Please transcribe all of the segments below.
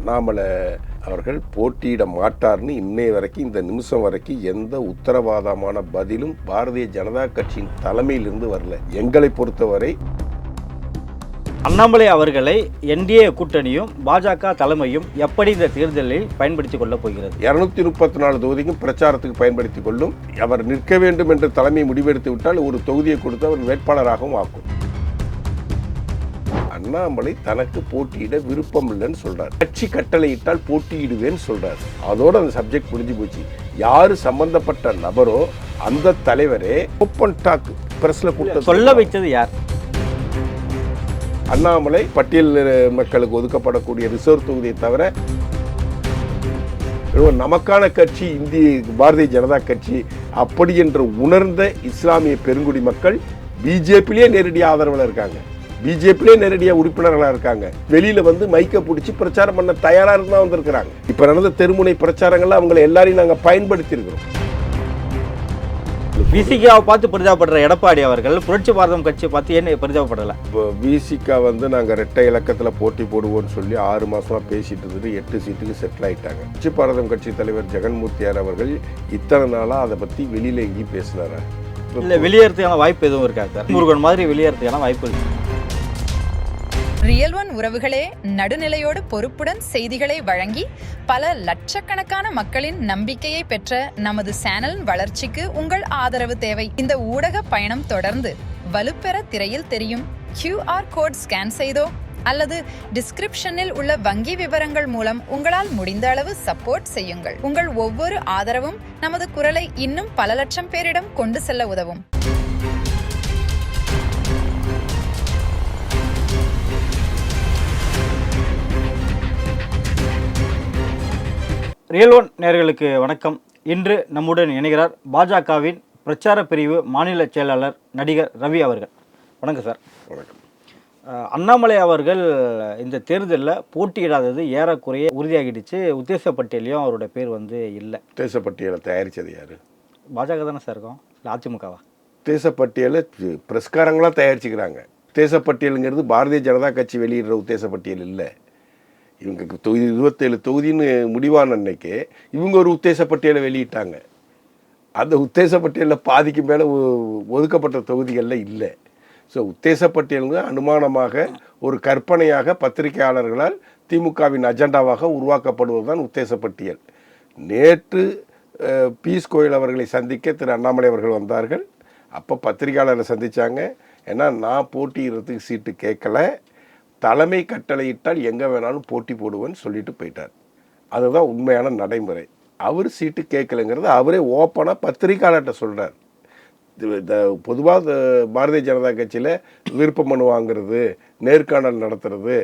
அண்ணாமலை அவர்கள் போட்டியிட மாட்டார்னு இன்னைய வரைக்கும் இந்த நிமிஷம் வரைக்கும் எந்த உத்தரவாதமான பதிலும் பாரதிய ஜனதா கட்சியின் தலைமையிலிருந்து வரல. எங்களை பொறுத்தவரை அண்ணாமலை அவர்களை என்டிஏ கூட்டணியும் பாஜக தலைமையும் எப்படி இந்த தேர்தலில் பயன்படுத்திக் கொள்ளப் போகிறது? 234 தொகுதிக்கும் பிரச்சாரத்துக்கு பயன்படுத்திக் கொள்ளும். அவர் நிற்க வேண்டும் என்று தலைமை முடிவெடுத்து விட்டால் ஒரு தொகுதியை கொடுத்து அவர் வேட்பாளராகவும் ஆக்கும். அண்ணாமலை தனக்கு போட்டியிட விருப்பம் இல்லைன்னு சொல்றார். கட்சி கட்டளையிட்டால் போட்டியிடுவேன்னு சொல்றாரு. அதோட அந்த சப்ஜெக்ட் முடிஞ்சு போச்சு. யாரு சம்பந்தப்பட்ட நபரோ அந்த தலைவரே ஓப்பன் டாக் பிரஸ்ல கூட்ட சொல்ல வைத்தது யார்? அண்ணாமலை பட்டியல் மக்களுக்கு ஒதுக்கப்படக்கூடிய ரிசர்வ் தொகுதியை தவிர நமக்கான கட்சி இந்திய பாரதிய ஜனதா கட்சி அப்படி என்று உணர்ந்த இஸ்லாமிய பெருங்குடி மக்கள் பிஜேபியிலே நேரடியாக ஆதரவில் இருக்காங்க. பிஜேபியிலே நேரடியாக உறுப்பினர்களாக இருக்காங்க. வெளியில வந்து மைக்க பிடிச்சி பிரச்சாரம் பண்ண தயாராக இருந்தா வந்திருக்கிறாங்க. இப்ப நடந்த தெருமுனை பிரச்சாரங்கள்ல அவங்களை எல்லாரையும் நாங்கள் பயன்படுத்தி இருக்கிறோம். விசிகாவை பார்த்து பரிதாபப்படுற எடப்பாடி அவர்கள் புரட்சி பாரதம் கட்சியை பார்த்து என்ன பரிதாபப்படலை? இப்போ விசிகா வந்து நாங்கள் ரெட்டை இலக்கத்தில் போட்டி போடுவோம்னு சொல்லி 6 மாசமா பேசிட்டு இருந்துட்டு 8 சீட்டுக்கு செட்டில் ஆயிட்டாங்க. புரட்சி பாரதம் கட்சி தலைவர் ஜெகன்மூர்த்தியார் அவர்கள் இத்தனை நாளா அதை பற்றி வெளியில எங்கேயும் பேசினாரா? இல்லை, வெளியேறதுக்கான வாய்ப்பு எதுவும் இருக்காது சார். முருகன் மாதிரி வெளியேறதுக்கான வாய்ப்பு இருக்கு. ரியல் ஒன் உறவுகளே, நடுநிலையோடு பொறுப்புடன் செய்திகளை வழங்கி பல லட்சக்கணக்கான மக்களின் நம்பிக்கையை பெற்ற நமது சேனல் வளர்ச்சிக்கு உங்கள் ஆதரவு தேவை. இந்த ஊடக பயணம் தொடர்ந்து வலுப்பெற திரையில் தெரியும் QR கோட் ஸ்கேன் செய்தோ அல்லது டிஸ்கிரிப்ஷனில் உள்ள வங்கி விவரங்கள் மூலம் உங்களால் முடிந்த அளவு சப்போர்ட் செய்யுங்கள். உங்கள் ஒவ்வொரு ஆதரவும் நமது குரலை இன்னும் பல லட்சம் பேரிடம் கொண்டு செல்ல உதவும். ரியல் ஒன் நேயர்களுக்கு வணக்கம். இன்று நம்முடன் இணைகிறார் பாஜகவின் பிரச்சார பிரிவு மாநில செயலாளர் நடிகர் ரவி அவர்கள். வணக்கம் சார். வணக்கம். அண்ணாமலை அவர்கள் இந்த தேர்தலில் போட்டியிடாதது ஏறக்குறைய உறுதியாகிடுச்சு. உத்தேச பட்டியலையும் அவருடைய பேர் வந்து இல்லை. உத்தேச பட்டியலை தயாரித்தது யாரு? பாஜக தானே சார் இருக்கும், இல்லை அதிமுகவா? உத்தேச பட்டியலை பிரஸ்காரங்களாக தயாரிச்சுக்கிறாங்க. உத்தேச பட்டியலுங்கிறது பாரதிய ஜனதா கட்சி வெளியிடுற உத்தேச பட்டியல் இல்லை. இவங்க தொகுதி 27 தொகுதின்னு முடிவான அன்னைக்கு இவங்க ஒரு உத்தேச பட்டியலை வெளியிட்டாங்க. அந்த உத்தேச பட்டியலில் பாதிக்கு மேலே ஒதுக்கப்பட்ட தொகுதிகளில் இல்லை. ஸோ உத்தேச பட்டியலுங்க அனுமானமாக ஒரு கற்பனையாக பத்திரிகையாளர்களால் திமுகவின் அஜெண்டாவாக உருவாக்கப்படுவது தான் உத்தேச பட்டியல். நேற்று பீஸ் கோயல் அவர்களை சந்திக்க திரு அண்ணாமலை அவர்கள் வந்தார்கள். அப்போ பத்திரிகையாளரை சந்தித்தாங்க. ஏன்னா நான் போட்டியிடுறதுக்கு சீட்டு கேட்கல, தலைமை கட்டளையிட்டால் எங்கே வேணாலும் போட்டி போடுவேன்னு சொல்லிட்டு போயிட்டார். அதுதான் உண்மையான நடைமுறை. அவர் சீட்டு கேட்கலைங்கிறது அவரே ஓப்பனாக பத்திரிகையாளர்கிட்ட சொல்கிறார். பொதுவாக பாரதிய ஜனதா கட்சியில் விருப்ப மனு வாங்கிறது, நேர்காணல் நடத்துறது,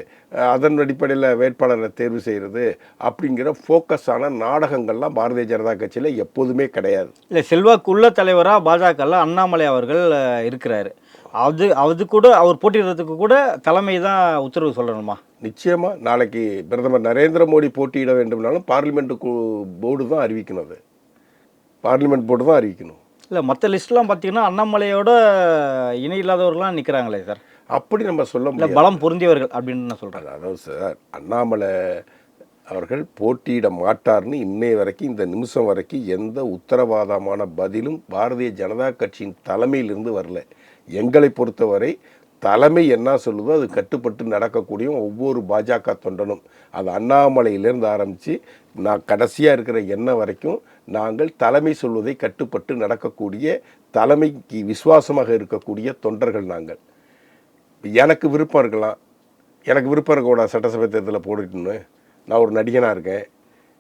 அதன் அடிப்படையில் வேட்பாளரை தேர்வு செய்கிறது அப்படிங்கிற ஃபோக்கஸான நாடகங்கள்லாம் பாரதிய ஜனதா கட்சியில் எப்போதுமே கிடையாது. இல்லை, செல்வாக்குள்ள தலைவராக பாஜகவில் அண்ணாமலை அவர்கள் இருக்கிறாரு. அது கூட அவர் போட்டியிடுறதுக்கு கூட தலைமை தான் உத்தரவு சொல்லணுமா? நிச்சயமாக நாளைக்கு பிரதமர் நரேந்திர மோடி போட்டியிட வேண்டும்னாலும் பார்லிமெண்ட் போர்டு தான் அறிவிக்கணும். அது பார்லிமெண்ட் போர்டு தான் அறிவிக்கணும். இல்லை, மற்ற லிஸ்ட்லாம் பார்த்தீங்கன்னா அண்ணாமலையோட இணை இல்லாதவர்கள்லாம் நிற்கிறாங்களே சார். அப்படி நம்ம சொல்ல முடியாது. பலம் பொருந்தியவர்கள் அப்படின்னு நான் சொல்கிறேன். அதாவது சார், அண்ணாமலை அவர்கள் போட்டியிட மாட்டார்னு இன்னைய வரைக்கும் இந்த நிமிஷம் வரைக்கும் எந்த உத்தரவாதமான பதிலும் பாரதிய ஜனதா கட்சியின் தலைமையிலிருந்து வரல. எங்களை பொறுத்தவரை தலைமை என்ன சொல்லுதோ அது கட்டுப்பட்டு நடக்கக்கூடிய ஒவ்வொரு பாஜக தொண்டனும், அது அண்ணாமலையிலேருந்து ஆரம்பித்து நான் கடைசியாக இருக்கிற எண்ணம் வரைக்கும் நாங்கள் தலைமை சொல்வதை கட்டுப்பட்டு நடக்கக்கூடிய, தலைமைக்கு விசுவாசமாக இருக்கக்கூடிய தொண்டர்கள் நாங்கள். எனக்கு விருப்பம் இருக்கலாம், எனக்கு விருப்பம் இருக்கக்கூடாது சட்டசபை தேர்தலில் போட்டுன்னு. நான் ஒரு நடிகனாக இருக்கேன்,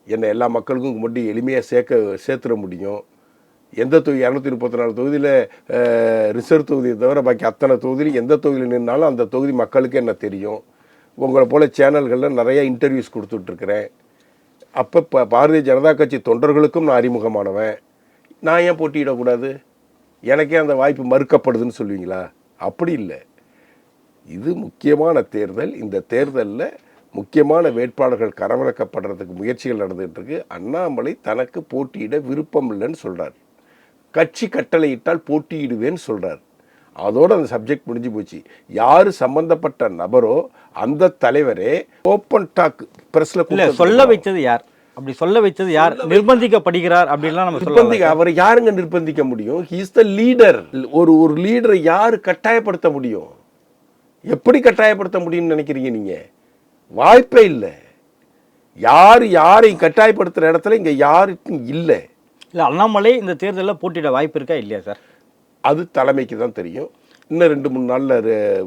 என்னை எல்லா மக்களுக்கும் மட்டும் எளிமையாக சேர்த்துட முடியும். எந்த தொகுதி 234 தொகுதியில் ரிசர்வ் தொகுதியை தவிர பாக்கி அத்தனை தொகுதியில் எந்த தொகுதியில் நின்னாலும் அந்த தொகுதி மக்களுக்கு என்ன தெரியும். உங்களை போல் சேனல்களில் நிறைய இன்டர்வியூஸ் கொடுத்துட்ருக்குறேன். அப்போ பாரதிய ஜனதா கட்சி தொண்டர்களுக்கும் நான் அறிமுகமானவன். நான் ஏன் போட்டியிடக்கூடாது? எனக்கே அந்த வாய்ப்பு மறுக்கப்படுதுன்னு சொல்லுவீங்களா? அப்படி இல்லை. இது முக்கியமான தேர்தல். இந்த தேர்தலில் முக்கியமான வேட்பாளர்கள் கரவழைக்கப்படுறதுக்கு முயற்சிகள் நடந்துகிட்ருக்கு. அண்ணாமலை தனக்கு போட்டியிட விருப்பம் இல்லைன்னு சொல்கிறார். கட்சி கட்டளையிட்டால் போட்டியிடுவேன்னு சொல்கிறார். அதோட அந்த சப்ஜெக்ட் முடிஞ்சு போச்சு. யார் சம்பந்தப்பட்ட நபரோ அந்த தலைவரே ஓப்பன் டாக் பிரஸ்ல சொல்ல வைத்தது யார்? அப்படி சொல்ல வைத்தது யார்? நிர்பந்திக்கப்படுகிறார் அப்படின்லாம் நம்ம நிர்பந்திக்க அவர் யாருங்க நிர்பந்திக்க முடியும்? He is the leader. ஒரு லீடரை யாரு கட்டாயப்படுத்த முடியும்? எப்படி கட்டாயப்படுத்த முடியும்னு நினைக்கிறீங்க நீங்க? வாய்ப்பே இல்லை. யாரை கட்டாயப்படுத்துற இடத்துல இங்க யாருக்கும் இல்லை. இல்லை, அண்ணாமலை இந்த தேர்தலில் போட்டியிட வாய்ப்பு இருக்கா இல்லையா சார்? அது தலைமைக்கு தான் தெரியும். இன்னும் 2-3 நாளில்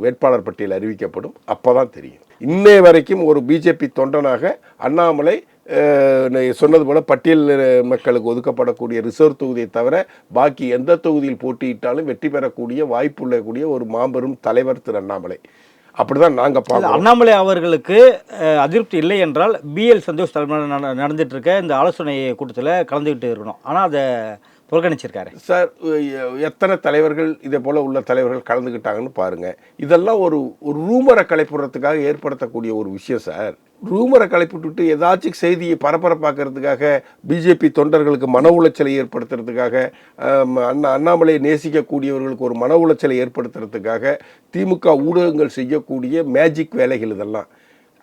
வேட்பாளர் பட்டியல் அறிவிக்கப்படும், அப்போதான் தெரியும். இன்னைய வரைக்கும் ஒரு பிஜேபி தொண்டனாக அண்ணாமலை சொன்னது போல பட்டியல் மக்களுக்கு ஒதுக்கப்படக்கூடிய ரிசர்வ் தொகுதியை தவிர பாக்கி எந்த தொகுதியில் போட்டியிட்டாலும் வெற்றி பெறக்கூடிய வாய்ப்புள்ள ஒரு மாபெரும் தலைவர் திரு அண்ணாமலை. அப்படிதான் நாங்க பார்க்கிறோம். அண்ணாமலை அவர்களுக்கு அதிருப்தி இல்லை என்றால் பிஎல் சந்தோஷ் தலைமையில் நடந்துட்டு இருக்க இந்த ஆலோசனை கூட்டத்தில் கலந்துக்கிட்டு இருக்கணும். ஆனால் அதை புறக்கணிச்சிருக்காரு சார். எத்தனை தலைவர்கள் இதே போல உள்ள தலைவர்கள் கலந்துக்கிட்டாங்கன்னு பாருங்க. இதெல்லாம் ஒரு ரூமரை கலைப்புறத்துக்காக ஏற்படுத்தக்கூடிய ஒரு விஷயம் சார். ரூமரை கலைப்பிட்டு ஏதாச்சும் செய்தியை பரபரப்பாக்கிறதுக்காக, பிஜேபி தொண்டர்களுக்கு மன உளைச்சலை ஏற்படுத்துறதுக்காக, அண்ணாமலையை நேசிக்கக்கூடியவர்களுக்கு ஒரு மன உளைச்சலை ஏற்படுத்துறதுக்காக திமுக ஊடகங்கள் செய்யக்கூடிய மேஜிக் வேலைகள் இதெல்லாம்.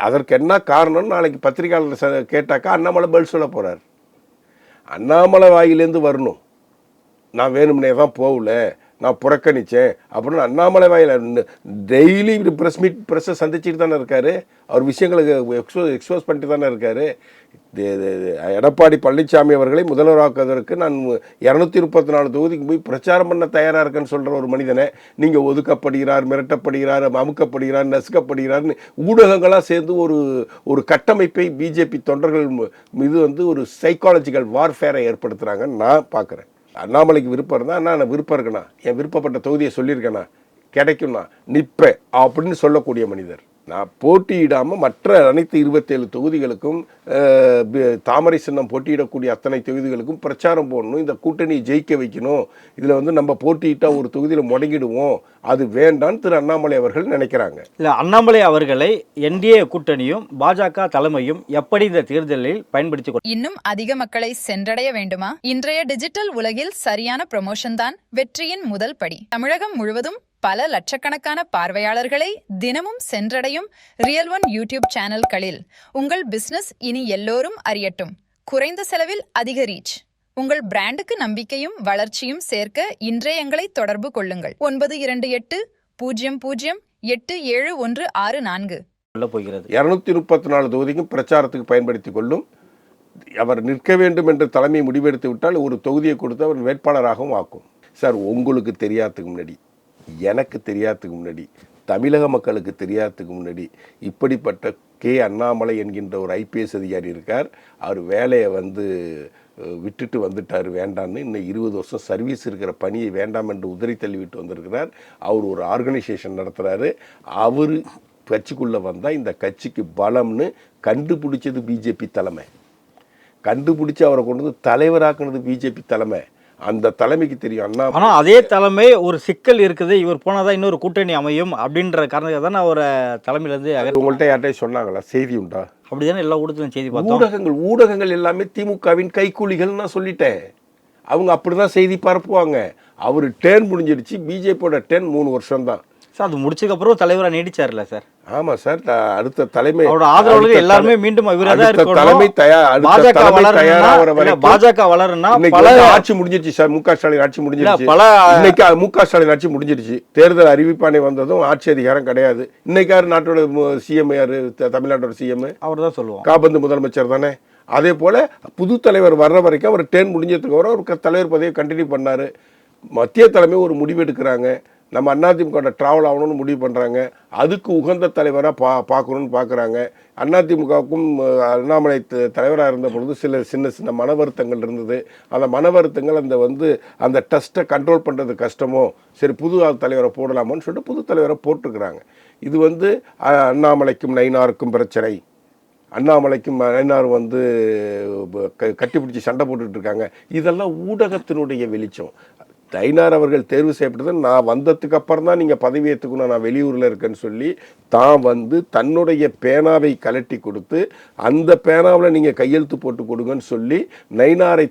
அதற்கு என்ன காரணம் நாளைக்கு பத்திரிகையாளர் கேட்டாக்கா அண்ணாமலை பதில் சொல்ல போறார். அண்ணாமலை வாயிலேருந்து வரணும், நான் வேணும்னே தான் போகல, நான் புறக்கணித்தேன் அப்படின்னு அண்ணாமலை வாயில் டெய்லி ப்ரெஸ்ஸை சந்திச்சுட்டு தானே இருக்காரு. அவர் விஷயங்களுக்கு எக்ஸ்போஸ் பண்ணிட்டு தானே இருக்காரு. எடப்பாடி பழனிசாமி அவர்களை முதல்வராக்குவதற்கு நான் 234 தொகுதிக்கு போய் பிரச்சாரம் பண்ண தயாராக இருக்கேன்னு சொல்கிற ஒரு மனிதனை நீங்கள் ஒதுக்கப்படுகிறார், மிரட்டப்படுகிறார், அமுக்கப்படுகிறார், நசுக்கப்படுகிறார்னு ஊடகங்களாக சேர்ந்து ஒரு கட்டமைப்பை பிஜேபி தொண்டர்கள் மீது ஒரு சைக்காலஜிக்கல் வார்ஃபேரை ஏற்படுத்துகிறாங்கன்னு நான் பார்க்குறேன். அண்ணாமலைக்கு விருப்பம் இருந்தால் நான் விருப்பம் இருக்கேண்ணா, என் விருப்பப்பட்ட தொகுதியை சொல்லியிருக்கேண்ணா, கிடைக்கும்ண்ணா, நிற்பேன் அப்படின்னு சொல்லக்கூடிய மனிதர். நான் போட்டியிடாமல் மற்ற அனைத்து 27 தொகுதிகளுக்கும் தாமரை சின்னம் போட்டியிடக்கூடிய அத்தனை தொகுதிகளுக்கும் பிரச்சாரம் போடணும், இந்த கூட்டணியை ஜெயிக்க வைக்கணும், இதில் நம்ம போட்டியிட்டால் ஒரு தொகுதியில் முடங்கிடுவோம், அது வேண்டான்னு திரு அண்ணாமலை அவர்கள் நினைக்கிறாங்க. இல்லை, அண்ணாமலை அவர்களை என்டிஏ கூட்டணியும் பாஜக தலைமையும் எப்படி இந்த தேர்தலில் பயன்படுத்தி இன்னும் அதிக மக்களை சென்றடைய வேண்டுமா? இன்றைய டிஜிட்டல் உலகில் சரியான ப்ரமோஷன் தான் வெற்றியின் முதல் படி. தமிழகம் முழுவதும் பல லட்சக்கணக்கான பார்வையாளர்களை தினமும் சென்றடையும் ரியல் ஒன் யூடியூப் சேனல்களில் உங்கள் பிசினஸ் இனி எல்லோரும் அறியட்டும். குறைந்த செலவில் அதிக ரீச். உங்கள் பிராண்டுக்கு நம்பிக்கையும் வளர்ச்சியும் சேர்க்க இன்றே எங்களை தொடர்பு கொள்ளுங்கள். 9280087164 போகிறது. 234 தொகுதிக்கும் பிரச்சாரத்துக்கு பயன்படுத்தி கொள்ளும். அவர் நிற்க வேண்டும் என்று தலைமை முடிவெடுத்து விட்டால் ஒரு தொகுதியை கொடுத்து அவர் வேட்பாளராகவும் ஆக்கும். சார், உங்களுக்கு தெரியாததுக்கு முன்னாடி, எனக்கு தெரியாததுக்கு முன்னாடி, தமிழக மக்களுக்கு தெரியாததுக்கு முன்னாடி இப்படிப்பட்ட அண்ணாமலை என்கின்ற ஒரு ஐபிஎஸ் அதிகாரி இருக்கார். அவர் வேலையை விட்டுட்டு வந்துட்டார் வேண்டான்னு. இன்னும் 20 வருஷம் சர்வீஸ் இருக்கிற பணியை வேண்டாம் என்று உதறி தள்ளிவிட்டு வந்திருக்கிறார். அவர் ஒரு ஆர்கனைசேஷன் நடத்துகிறாரு. அவர் கட்சிக்குள்ளே வந்தால் இந்த கட்சிக்கு பலம்னு கண்டுபிடிச்சது பிஜேபி தலைமை. கண்டுபிடிச்சி அவரை கொண்டு வந்து தலைவராக்குனது பிஜேபி தலைமை. அந்த தலைமைக்கு தெரியும் அண்ணா. ஆனால் அதே தலைமை ஒரு சிக்கல் இருக்குது, இவர் போனாதான் இன்னொரு கூட்டணி அமையும் அப்படின்ற காரணத்துக்கு தானே அவரை தலைமையிலேருந்து உங்கள்கிட்ட யார்கிட்டையும் சொன்னாங்களா? செய்தி உண்டா? அப்படிதானே எல்லா ஊடகத்திலும் செய்தி பார்த்தோம். ஊடகங்கள் எல்லாமே திமுகவின் கைக்கூலிகள் நான் சொல்லிட்டேன். அவங்க அப்படிதான் செய்தி பரப்புவாங்க. அவர் டேர்ன் முடிஞ்சிடுச்சு. பிஜேபியோட டேர்ன் 3 வருஷம் தான் சார். அது முடிச்சதுக்கப்புறம் தலைவராக நீடிச்சார்ல சார். ஆமா சார். அடுத்த தலைமை ஆதரவாளர்கள் எல்லாருமே மீண்டும் தலைமை பாஜக வளருன்னா ஆட்சி முடிஞ்சிருச்சு சார். முக ஸ்டாலின் ஆட்சி முடிஞ்சிருச்சு. இன்னைக்கு முக ஸ்டாலின் ஆட்சி முடிஞ்சிருச்சு. தேர்தல் அறிவிப்பானை வந்ததும் ஆட்சி அதிகாரம் கிடையாது. இன்னைக்கு யாரு நாட்டோட சிஎம்? யாரு? தமிழ்நாட்டோட சிஎம் அவர் தான் சொல்லுவோம். காபந்து முதலமைச்சர் தானே. அதே போல புது தலைவர் வர்ற வரைக்கும் அவர் டேர்ன் முடிஞ்சதுக்கு அப்புறம் அவர் தலைவர் பதவியை கண்டினியூ பண்ணாரு. மத்திய தலைமை ஒரு முடிவு எடுக்கிறாங்க. நம்ம அதிமுக ட்ராவல் ஆகணும்னு முடிவு பண்ணுறாங்க. அதுக்கு உகந்த தலைவராக பார்க்கணுன்னு பார்க்குறாங்க. அதிமுகவுக்கும் அண்ணாமலை தலைவராக இருந்த பொழுது சின்ன சின்ன மன வருத்தங்கள் இருந்தது. அந்த மன வருத்தங்கள் அந்த டெஸ்ட்டை கண்ட்ரோல் பண்ணுறது கஷ்டமோ, சரி புது தலைவரை போடலாமோன்னு சொல்லிட்டு புது தலைவரை போட்டிருக்கிறாங்க. இது அண்ணாமலைக்கும் நயினாருக்கும் பிரச்சனை. அண்ணாமலைக்கும் நயினார் கட்டிப்பிடிச்சி சண்டை போட்டுட்டு இருக்காங்க. இதெல்லாம் ஊடகத்தினுடைய வெளிச்சம். நயினார் அவர்கள் தேர்வு செய்யப்பட்டது நான் வந்ததுக்கு அப்புறம் தான் நீங்கள் பதவி ஏற்றுக்கணும், நான் வெளியூரில் இருக்கேன்னு சொல்லி தான் தன்னுடைய பேனாவை கலட்டி கொடுத்து அந்த பேனாவில் நீங்கள் கையெழுத்து போட்டு கொடுங்கன்னு சொல்லி நயினாரை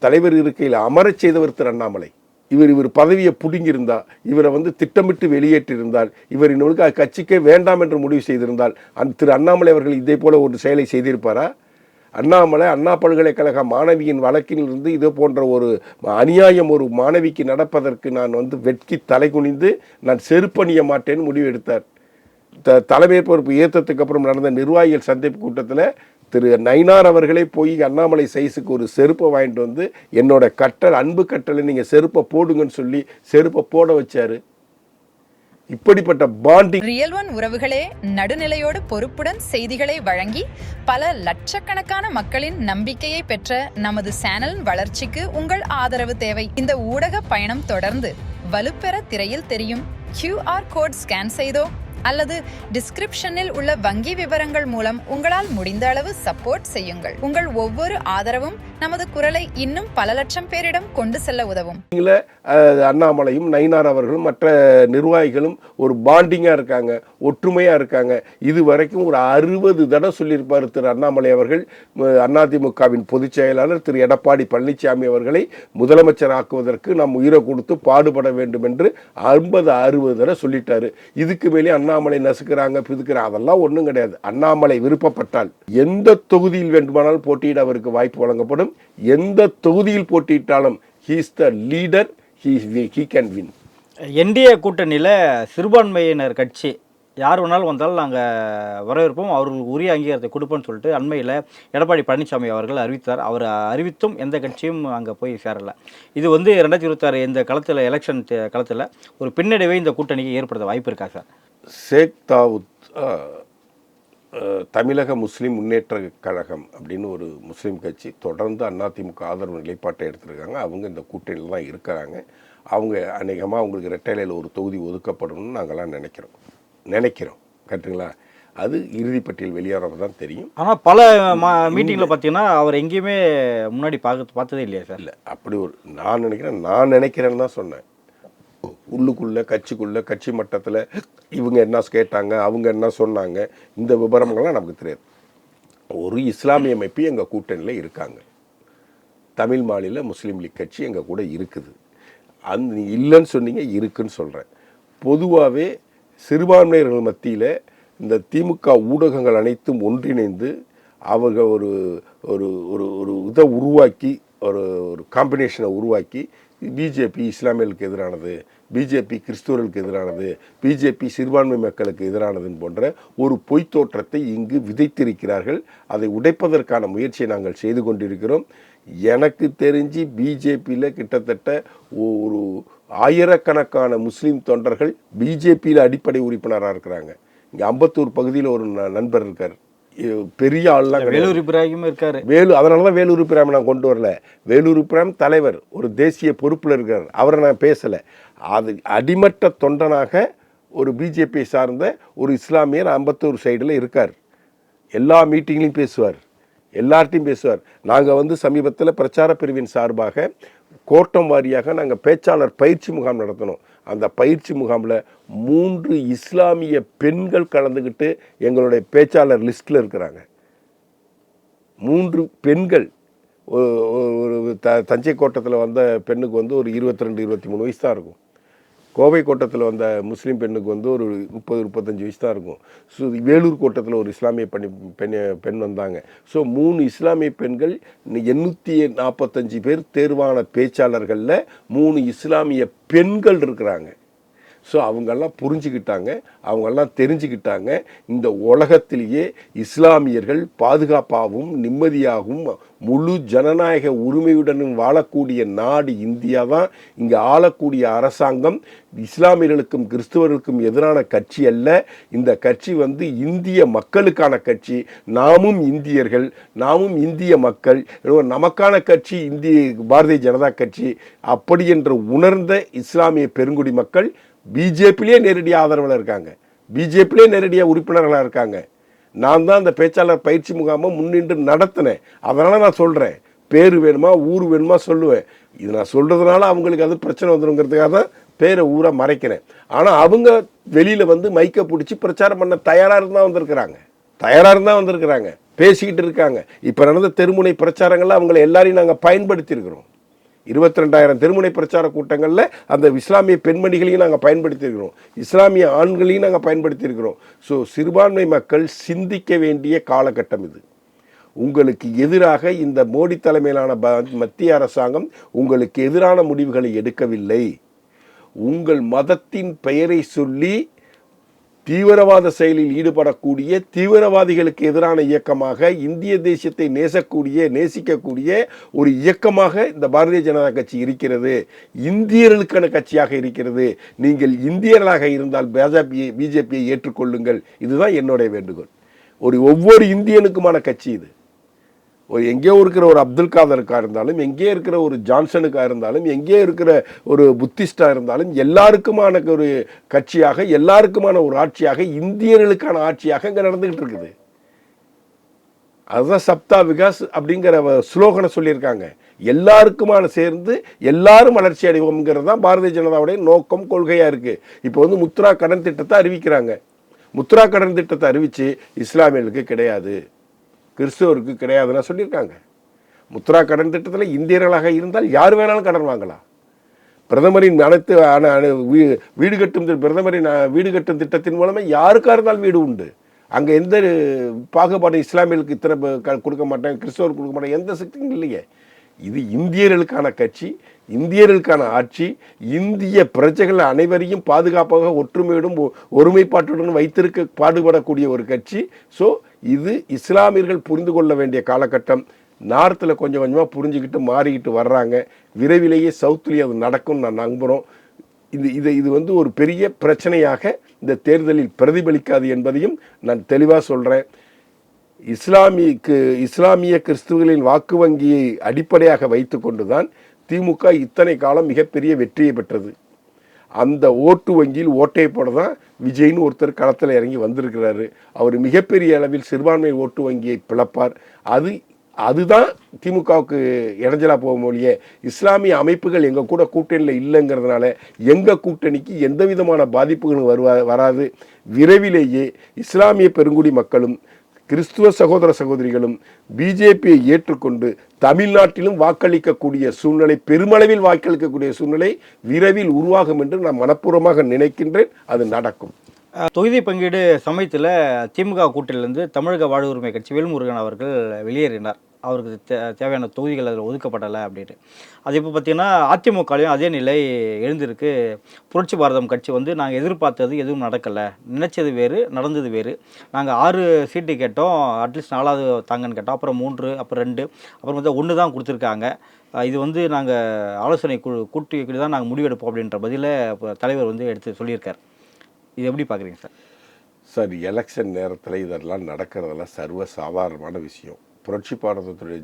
தலைவர் இருக்கையில் அமரச் செய்தவர் திரு அண்ணாமலை. இவர் பதவியை பிடுங்கியிருந்தா, இவரை வந்து திட்டமிட்டு வெளியேற்றிருந்தால், இவர் இன்னொருக்கு கட்சிக்கே வேண்டாம் என்று முடிவு செய்திருந்தால் திரு அண்ணாமலை அவர்கள் இதே போல ஒரு செயலை செய்திருப்பாரா? அண்ணாமலை அண்ணா பல்கலைக்கழக மாணவியின் வழக்கிலிருந்து இது போன்ற ஒரு அநியாயம் ஒரு மாணவிக்கு நடப்பதற்கு நான் வந்து வெட்கி தலைகுனிந்து நான் செருப்பணிய மாட்டேன்னு முடிவு எடுத்தார். தலைமை பொறுப்பு ஏற்றத்துக்கு அப்புறம் நடந்த நிர்வாகிகள் சந்திப்பு கூட்டத்தில் திரு நயினார் அவர்களே போய் அண்ணாமலை சைஸுக்கு ஒரு செருப்பை வாங்கிட்டு வந்து என்னோட கட்டளை, அன்பு கட்டளை, நீங்கள் செருப்பை போடுங்கன்னு சொல்லி செருப்பை போட வச்சாரு. இப்படிப்பட்ட பாண்டிங். ரியல் ஒன் உறவுகளே, நடுநிலையோடு பொறுப்புடன் செய்திகளை வழங்கி பல லட்சக்கணக்கான மக்களின் நம்பிக்கையை பெற்ற நமது சேனலின் வளர்ச்சிக்கு உங்கள் ஆதரவு தேவை. இந்த ஊடக பயணம் தொடர்ந்து வலுப்பெற திரையில் தெரியும் QR கோட் ஸ்கேன் செய்தோ அல்லது டிஸ்கிரிப்ஷனில் உள்ள வங்கி விவரங்கள் மூலம் உங்களால் முடிந்த அளவு சப்போர்ட் செய்யுங்கள். உங்கள் ஒவ்வொரு ஆதரவும் நமது குரலை இன்னும் பல லட்சம் பேரிடம் கொண்டு செல்ல உதவும். அண்ணாமலையும் நயினார் அவர்களும் மற்ற நிர்வாகிகளும் ஒரு பாண்டிங்கா இருக்காங்க, ஒற்றுமையா இருக்காங்க. இது வரைக்கும் ஒரு 60 தடவை சொல்லியிருப்பார் திரு அண்ணாமலை அவர்கள். அதிமுகவின் பொதுச் செயலாளர் திரு எடப்பாடி பழனிசாமி அவர்களை முதலமைச்சர் ஆக்குவதற்கு நாம் உயிரை கொடுத்து பாடுபட வேண்டும் என்று 50-60 தடவை சொல்லிட்டாரு. இதுக்கு மேலே அண்ணாமலை நசுக்கிறாங்க, பிதுக்கிறாங்க, அதெல்லாம் ஒன்றும் கிடையாது. அண்ணாமலை விருப்பப்பட்டால் எந்த தொகுதியில் வேண்டுமானால் போட்டியிட அவருக்கு வாய்ப்பு வழங்கப்படும். எந்த தொகுதியில் போட்டியிட்டாலும் he is the leader, he can win. NDA கூட்டணியில் சிறுபான்மையினர் கட்சி யார் வேணாலும் வந்தாலும் நாங்கள் வரவேற்போம், அவர்களுக்கு உரிய அங்கீகாரத்தை கொடுப்போம்னு சொல்லிட்டு அண்மையில் எடப்பாடி பழனிசாமி அவர்கள் அறிவித்தார். அவர் அறிவித்தும் எந்த கட்சியும் அங்கே போய் சேரலை. இது வந்து 2026 இந்த களத்தில், எலெக்ஷன் களத்தில் ஒரு பின்னடைவை இந்த கூட்டணிக்கு ஏற்படுத்த வாய்ப்பு இருக்கா சார்? ஷேக் தாவூத் தமிழக முஸ்லீம் முன்னேற்ற கழகம் அப்படின்னு ஒரு முஸ்லீம் கட்சி தொடர்ந்து அதிமுக ஆதரவு நிலைப்பாட்டை எடுத்திருக்காங்க. அவங்க இந்த கூட்டணியில் தான் இருக்கிறாங்க. அவங்க அநேகமாக அவங்களுக்கு ரெட்டைலையில் ஒரு தொகுதி ஒதுக்கப்படணும்னு நாங்கள்லாம் நினைக்கிறோம். கரெக்டுங்களா? அது இறுதிப்பட்டியல் வெளியாகிறது தான் தெரியும். ஆனால் பல மீட்டிங்கில் பார்த்தீங்கன்னா அவர் எங்கேயுமே முன்னாடி பார்த்ததே இல்லையா சார்? இல்லை, அப்படி ஒரு நான் நினைக்கிறேன்னு தான் சொன்னேன். உள்ளுக்குள்ளே கட்சி மட்டத்தில் இவங்க என்ன கேட்டாங்க, அவங்க என்ன சொன்னாங்க, இந்த விவரங்கள்லாம் நமக்கு தெரியாது. ஒரு இஸ்லாமிய அமைப்பு எங்கள் கூட்டணியில் இருக்காங்க. தமிழ் மாநில முஸ்லீம் லீக் கட்சி எங்கள் கூட இருக்குது. இல்லைன்னு சொன்னீங்க, இருக்குன்னு சொல்கிறேன். பொதுவாகவே சிறுபான்மையினர்கள் மத்தியில் இந்த திமுக ஊடகங்கள் அனைத்தும் ஒன்றிணைந்து அவர்கள் ஒரு ஒரு ஒரு இதை உருவாக்கி, ஒரு காம்பினேஷனை உருவாக்கி, பிஜேபி இஸ்லாமியர்களுக்கு எதிரானது, பிஜேபி கிறிஸ்துவர்களுக்கு எதிரானது, பிஜேபி சிறுபான்மை மக்களுக்கு எதிரானதுன்னு போன்ற ஒரு பொய்த் தோற்றத்தை இங்கு விதைத்திருக்கிறார்கள். அதை உடைப்பதற்கான முயற்சியை நாங்கள் செய்து கொண்டிருக்கிறோம். எனக்கு தெரிஞ்சு பிஜேபியில் கிட்டத்தட்ட ஒரு ஆயிரக்கணக்கான முஸ்லீம் தொண்டர்கள் பிஜேபியில் அடிப்படை உறுப்பினராக இருக்கிறாங்க. இங்கே அம்பத்தூர் பகுதியில் ஒரு நண்பர் இருக்கார், பெரிய ஆள்லாம். வேலூர் இப்ராஹிம் இருக்காரு. அதனால தான் வேலூர் இப்ராஹிம் நான் கொண்டு வரல. வேலூர் இப்ராஹிம் தலைவர், ஒரு தேசிய பொறுப்பில் இருக்கிறார். அவரை நான் பேசலை. அது அடிமட்ட தொண்டனாக ஒரு பிஜேபியை சார்ந்த ஒரு இஸ்லாமியர் அம்பத்தூர் சைடில் இருக்கார். எல்லா மீட்டிங்லையும் பேசுவார், எல்லார்ட்டையும் பேசுவார். நாங்கள் வந்து சமீபத்தில் பிரச்சார பிரிவின் சார்பாக கோட்டம் வாரியாக நாங்கள் பேச்சாளர் பயிற்சி முகாம் நடத்தினோம். அந்த பயிற்சி முகாமில் 3 இஸ்லாமிய பெண்கள் கலந்துக்கிட்டு எங்களுடைய பேச்சாளர் லிஸ்ட்டில் இருக்கிறாங்க. 3 பெண்கள். ஒரு தஞ்சை கோட்டத்தில் வந்த பெண்ணுக்கு வந்து ஒரு 22-23 வயசு தான் இருக்கும். கோவை கோட்டத்தில் வந்த முஸ்லீம் பெண்ணுக்கு வந்து ஒரு 30-35 வயசு தான் இருக்கும். ஸோ வேலூர் கோட்டத்தில் ஒரு இஸ்லாமிய பெண் வந்தாங்க. ஸோ 3 இஸ்லாமிய பெண்கள், 845 பேர் தேர்வான பேச்சாளர்களில் 3 இஸ்லாமிய பெண்கள் இருக்கிறாங்க. ஸோ அவங்கெல்லாம் புரிஞ்சுக்கிட்டாங்க, அவங்கெல்லாம் தெரிஞ்சுக்கிட்டாங்க. இந்த உலகத்திலேயே இஸ்லாமியர்கள் பாதுகாப்பாகவும் நிம்மதியாகவும் முழு ஜனநாயக உரிமையுடனும் வாழக்கூடிய நாடு இந்தியா தான். இங்கே ஆளக்கூடிய அரசாங்கம் இஸ்லாமியர்களுக்கும் கிறிஸ்துவர்களுக்கும் எதிரான கட்சி அல்ல. இந்த கட்சி வந்து இந்திய மக்களுக்கான கட்சி. நாமும் இந்தியர்கள், நாமும் இந்திய மக்கள். நமக்கான கட்சி பாரதிய ஜனதா கட்சி. அப்படி என்று உணர்ந்த இஸ்லாமிய பெருங்குடி மக்கள் பிஜேபியிலே நேரடியாக ஆதரவில் இருக்காங்க, பிஜேபியிலே நேரடியாக உறுப்பினர்களாக இருக்காங்க. நான் தான் அந்த பேச்சாளர் பயிற்சி முகாமை முன்னின்று நடத்தினேன். அதனால் நான் சொல்கிறேன், பேர் வேணுமா ஊர் வேணுமா சொல்லுவேன். இது நான் சொல்கிறதுனால அவங்களுக்கு அது பிரச்சனை வந்துடுங்கிறதுக்காக தான் பேரை ஊராக மறைக்கிறேன். ஆனால் அவங்க வெளியில் வந்து மைக்கை பிடிச்சி பிரச்சாரம் பண்ண தயாராக இருந்தால் வந்திருக்கிறாங்க, பேசிக்கிட்டு இருக்காங்க. இப்போ நடந்த தெருமுனை பிரச்சாரங்கள்லாம் அவங்கள எல்லாரையும் நாங்கள் பயன்படுத்தியிருக்கிறோம். 22,000 தெருமுனை பிரச்சார கூட்டங்களில் அந்த இஸ்லாமிய பெண்மணிகளையும் நாங்கள் பயன்படுத்தியிருக்கிறோம், இஸ்லாமிய ஆண்களையும் நாங்கள் பயன்படுத்தியிருக்கிறோம். ஸோ சிறுபான்மை மக்கள் சிந்திக்க வேண்டிய காலகட்டம் இது. உங்களுக்கு எதிராக இந்த மோடி தலைமையிலான மத்திய அரசாங்கம் உங்களுக்கு எதிரான முடிவுகளை எடுக்கவில்லை. உங்கள் மதத்தின் பெயரை சொல்லி தீவிரவாத செயலில் ஈடுபடக்கூடிய தீவிரவாதிகளுக்கு எதிரான இயக்கமாக இந்திய தேசத்தை நேசிக்கக்கூடிய ஒரு இயக்கமாக இந்த பாரதிய ஜனதா கட்சி இருக்கிறது. இந்தியர்களுக்கான கட்சியாக இருக்கிறது. நீங்கள் இந்தியர்களாக இருந்தால் பிஜேபியை ஏற்றுக்கொள்ளுங்கள். இதுதான் என்னுடைய வேண்டுகோள். ஒவ்வொரு இந்தியனுக்குமான கட்சி இது. எங்கேயோ இருக்கிற ஒரு அப்துல் காதருக்காக இருந்தாலும், எங்கே இருக்கிற ஒரு ஜான்சனுக்காக இருந்தாலும், எங்கே இருக்கிற ஒரு புத்திஸ்டாக இருந்தாலும், எல்லாருக்குமான ஒரு கட்சியாக, எல்லாருக்குமான ஒரு ஆட்சியாக, இந்தியர்களுக்கான ஆட்சியாக இங்கே நடந்துகிட்டு இருக்குது. அதுதான் சப்தா விகாஸ் அப்படிங்கிற ஸ்லோகனை சொல்லியிருக்காங்க. எல்லாருக்குமான சேர்ந்து எல்லாரும் வளர்ச்சி அடைவோம்ங்கிறது தான் பாரதிய ஜனதாவுடைய நோக்கம், கொள்கையாக இருக்குது. இப்போ முத்ரா கடன் திட்டத்தை அறிவிக்கிறாங்க. முத்ரா கடன் திட்டத்தை அறிவித்து இஸ்லாமியர்களுக்கு கிடையாது, கிறிஸ்தவருக்கு கிடையாதுன்னு சொல்லியிருக்காங்க. முத்ரா கடன் திட்டத்தில் இந்தியர்களாக இருந்தால் யார் வேணாலும் கடன் வாங்கலாம். பிரதமரின் அனைத்து வீடு கட்டும் பிரதமரின் வீடு கட்டும் திட்டத்தின் மூலமாக யாருக்காக இருந்தாலும் வீடு உண்டு. அங்கே எந்த பாகுபாடு இஸ்லாமியர்களுக்கு இத்தனை கொடுக்க மாட்டேன், கிறிஸ்தவருக்கு கொடுக்க மாட்டேன், எந்த சக்தியும் இல்லையே. இது இந்தியர்களுக்கான கட்சி, இந்தியர்களுக்கான ஆட்சி, இந்திய பிரஜைகள் அனைவரையும் பாதுகாப்பாக ஒற்றுமையுடன் ஒருமைப்பாட்டுடன் வைத்திருக்க பாடுபடக்கூடிய ஒரு கட்சி. ஸோ இது இஸ்லாமியர்கள் புரிந்து கொள்ள வேண்டிய காலகட்டம். நார்த்தில் கொஞ்சம் கொஞ்சமாக புரிஞ்சுக்கிட்டு மாறிக்கிட்டு வர்றாங்க. விரைவிலேயே சவுத்துலேயே அது நடக்கும்னு நான் நம்புகிறோம். இது ஒரு பெரிய பிரச்சனையாக இந்த தேர்தலில் பிரதிபலிக்காது என்பதையும் நான் தெளிவாக சொல்கிறேன். இஸ்லாமிய கிறிஸ்துவர்களின் வாக்கு வங்கியை அடிப்படையாக வைத்து கொண்டு தான் திமுக இத்தனை காலம் மிகப்பெரிய வெற்றியை பெற்றது. அந்த ஓட்டு வங்கியில் ஓட்டை போட தான் விஜய்னு ஒருத்தர் களத்தில் இறங்கி வந்திருக்கிறாரு. அவர் மிகப்பெரிய அளவில் சிறுபான்மை ஓட்டு வங்கியை பிளப்பார். அதுதான் திமுகவுக்கு இடைஞ்சலாக போகும் மொழியே. இஸ்லாமிய அமைப்புகள் எங்கள் கூட கூட்டணியில் இல்லைங்கிறதுனால எங்கள் கூட்டணிக்கு எந்த விதமான பாதிப்புகளும் வராது. விரைவிலேயே இஸ்லாமிய பெருங்குடி மக்களும் கிறிஸ்துவ சகோதர சகோதரிகளும் பிஜேபியை ஏற்றுக்கொண்டு தமிழ்நாட்டிலும் வாக்களிக்கக்கூடிய சூழ்நிலை, பெருமளவில் வாக்களிக்கக்கூடிய சூழ்நிலை விரைவில் உருவாகும் என்று நான் மனப்பூர்வமாக நினைக்கின்றேன். அது நடக்கும். தொகுதி பங்கீடு சமயத்தில் திமுக கூட்டணியிலிருந்து தமிழக வாழ்வுரிமை கட்சி வேல்முருகன் அவர்கள் வெளியேறினார். அவருக்கு தேவையான தொகுதிகள் அதில் ஒதுக்கப்படலை அப்படின்னு. அது இப்போ பார்த்திங்கன்னா அதிமுகலையும் அதே நிலை எழுந்திருக்கு. புரட்சி பாரதம் கட்சி நாங்கள் எதிர்பார்த்தது எதுவும் நடக்கலை, நினைச்சது வேறு, நடந்தது வேறு. நாங்கள் 6 சீட்டு கேட்டோம், அட்லீஸ்ட் 4வது தாங்கன்னு கேட்டோம், அப்புறம் 3, அப்புறம் 2, அப்புறம் 1 தான் கொடுத்துருக்காங்க. இது நாங்கள் ஆலோசனை கூட்டி தான் நாங்கள் முடிவெடுப்போம் அப்படின்ற பதிலை தலைவர் எடுத்து சொல்லியிருக்கார். இது எப்படி பார்க்குறீங்க சார்? சார், எலெக்ஷன் நேரத்தில் இதெல்லாம் நடக்கிறதெல்லாம் சர்வ சாதாரணமான விஷயம். புரட்சி பாரதத்துடைய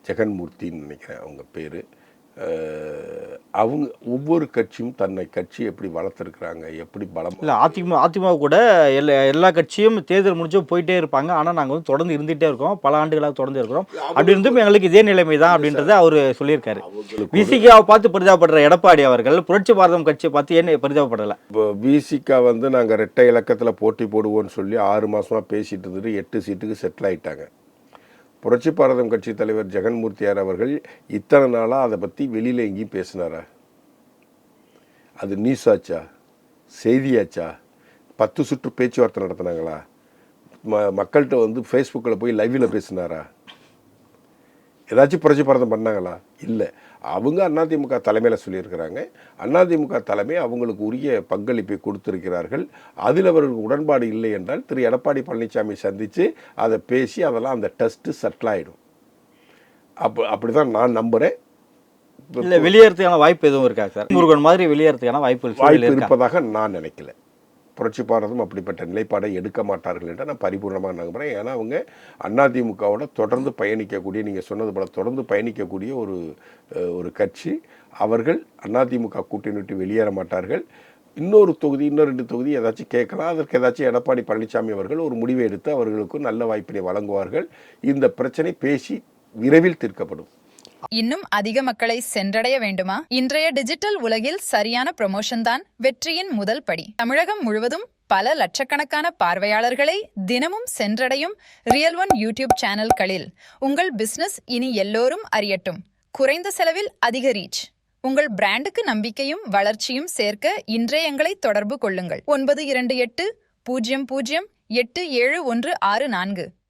ஜெகன்மூர்த்தின்னு நினைக்கிறேன் அவங்க பேர். அவங்க ஒவ்வொரு கட்சியும் தன்னை கட்சி எப்படி வளர்த்துருக்குறாங்க, எப்படி பலம். இல்லை, அதிமுக கூட எல்லா கட்சியும் தேர்தல் முடிஞ்சோ போயிட்டே இருப்பாங்க. ஆனால் நாங்கள் தொடர்ந்து இருந்துகிட்டே இருக்கோம், பல ஆண்டுகளாக தொடர்ந்து இருக்கிறோம். அப்படி இருந்தும் எங்களுக்கு இதே நிலைமை தான் அப்படின்றத அவர் சொல்லியிருக்காரு. விசிகாவை பார்த்து பரிதாபப்படுற எடப்பாடி அவர்கள் புரட்சி பாரதம் கட்சியை பார்த்து ஏன் பரிதாபப்படலை? இப்போ விசிகா நாங்கள் 2 இலக்கத்தில் போட்டி போடுவோன்னு சொல்லி 6 மாதமாக பேசிகிட்டு இருந்துட்டு 8 சீட்டுக்கு செட்டில் ஆகிட்டாங்க. புரட்சி பாரதம் கட்சி தலைவர் ஜெகன்மூர்த்தியார் அவர்கள் இத்தனை நாளாக அதை பற்றி வெளியில் எங்கேயும் பேசினாரா? அது நியூஸ் ஆச்சா, செய்தியாச்சா, 10 சுற்று பேச்சுவார்த்தை நடத்தினாங்களா? மக்கள்கிட்ட ஃபேஸ்புக்கில் போய் லைவில் பேசினாரா? ஏதாச்சும் புரட்சி பாரதம் பண்ணாங்களா? இல்லை. அவங்க அதிமுக தலைமையில் சொல்லியிருக்கிறாங்க. அதிமுக தலைமை அவங்களுக்கு உரிய பங்களிப்பை கொடுத்திருக்கிறார்கள். அதில் அவர்களுக்கு உடன்பாடு இல்லை என்றால் திரு எடப்பாடி பழனிசாமி சந்தித்து அதை பேசி அதெல்லாம் அந்த டெஸ்ட்டு செட்டில் ஆகிடும். அப்படி தான் நான் நம்புகிறேன். இல்லை, வெளியேறதுக்கான வாய்ப்பு எதுவும் இருக்கா சார்? முருகன் மாதிரி வெளியேறதுக்கான வாய்ப்பு இருப்பதாக நான் நினைக்கல. புரட்சி பாரதம் அப்படிப்பட்ட நிலைப்பாடை எடுக்க மாட்டார்கள் என்று நான் பரிபூர்ணமாக நம்புகிறேன். ஏன்னா அவங்க அதிமுகவோட தொடர்ந்து பயணிக்கக்கூடிய, நீங்கள் சொன்னது போல தொடர்ந்து பயணிக்கக்கூடிய ஒரு கட்சி. அவர்கள் அதிமுக கூட்டணி விட்டு வெளியேற மாட்டார்கள். இன்னொரு 2 தொகுதி ஏதாச்சும் கேட்கலாம். அதற்கு ஏதாச்சும் எடப்பாடி பழனிசாமி அவர்கள் ஒரு முடிவை எடுத்து அவர்களுக்கு நல்ல வாய்ப்பினை வழங்குவார்கள். இந்த பிரச்சனை பேசி விரைவில் தீர்க்கப்படும். இன்னும் அதிக மக்களை சென்றடைய வேண்டுமா? இன்றைய டிஜிட்டல் உலகில் சரியான ப்ரமோஷன் தான் வெற்றியின் முதல் படி. தமிழகம் முழுவதும் பல லட்சக்கணக்கான பார்வையாளர்களை தினமும் சென்றடையும் ரியல் ஒன் யூடியூப் சேனல்களில் உங்கள் பிசினஸ் இனி எல்லோரும் அறியட்டும். குறைந்த செலவில் அதிக ரீச். உங்கள் பிராண்டுக்கு நம்பிக்கையும் வளர்ச்சியும் சேர்க்க இன்றைய எங்களை தொடர்பு கொள்ளுங்கள். 9280087164.